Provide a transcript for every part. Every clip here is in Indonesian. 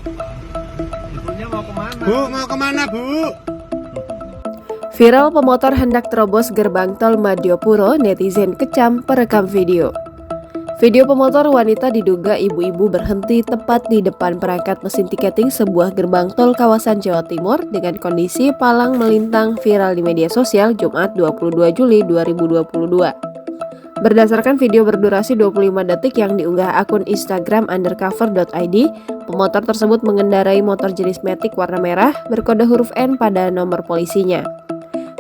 Ibunya mau kemana? Bu, mau kemana, Bu? Viral pemotor hendak terobos gerbang tol Madiopuro, netizen kecam perekam video. Video pemotor wanita diduga ibu-ibu berhenti tepat di depan perangkat mesin tiketing sebuah gerbang tol kawasan Jawa Timur dengan kondisi palang melintang viral di media sosial Jumat 22 Juli 2022. Berdasarkan video berdurasi 25 detik yang diunggah akun Instagram undercover.id, pemotor tersebut mengendarai motor jenis Matic warna merah berkode huruf N pada nomor polisinya.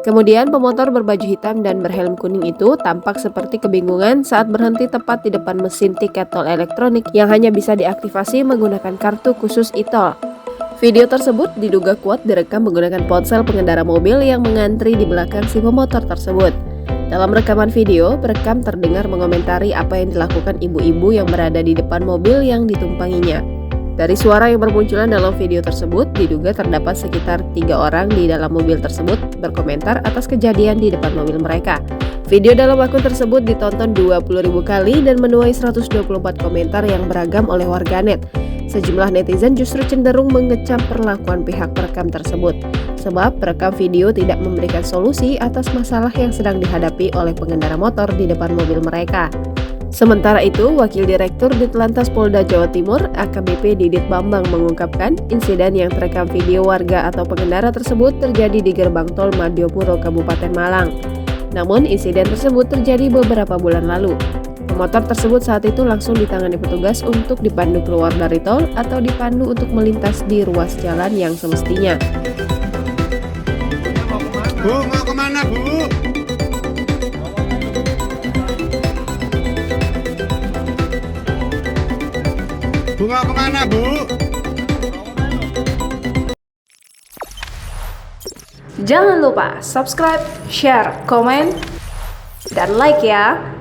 Kemudian pemotor berbaju hitam dan berhelm kuning itu tampak seperti kebingungan saat berhenti tepat di depan mesin tiket tol elektronik yang hanya bisa diaktifasi menggunakan kartu khusus e-tol. Video tersebut diduga kuat direkam menggunakan ponsel pengendara mobil yang mengantri di belakang si pemotor tersebut. Dalam rekaman video, perekam terdengar mengomentari apa yang dilakukan ibu-ibu yang berada di depan mobil yang ditumpanginya. Dari suara yang bermunculan dalam video tersebut, diduga terdapat sekitar 3 orang di dalam mobil tersebut berkomentar atas kejadian di depan mobil mereka. Video dalam akun tersebut ditonton 20.000 kali dan menuai 124 komentar yang beragam oleh warganet. Sejumlah netizen justru cenderung mengecam perlakuan pihak perekam tersebut, sebab perekam video tidak memberikan solusi atas masalah yang sedang dihadapi oleh pengendara motor di depan mobil mereka. Sementara itu, Wakil Direktur Ditlantas Polda Jawa Timur AKBP Didit Bambang mengungkapkan insiden yang terekam video warga atau pengendara tersebut terjadi di gerbang tol Madiopuro, Kabupaten Malang. Namun, insiden tersebut terjadi beberapa bulan lalu. Pemotor tersebut saat itu langsung ditangani petugas untuk dipandu keluar dari tol atau dipandu untuk melintas di ruas jalan yang semestinya. Bu, mau kemana, Bu? Bu, mau kemana, Bu? Jangan lupa subscribe, share, komen, dan like ya!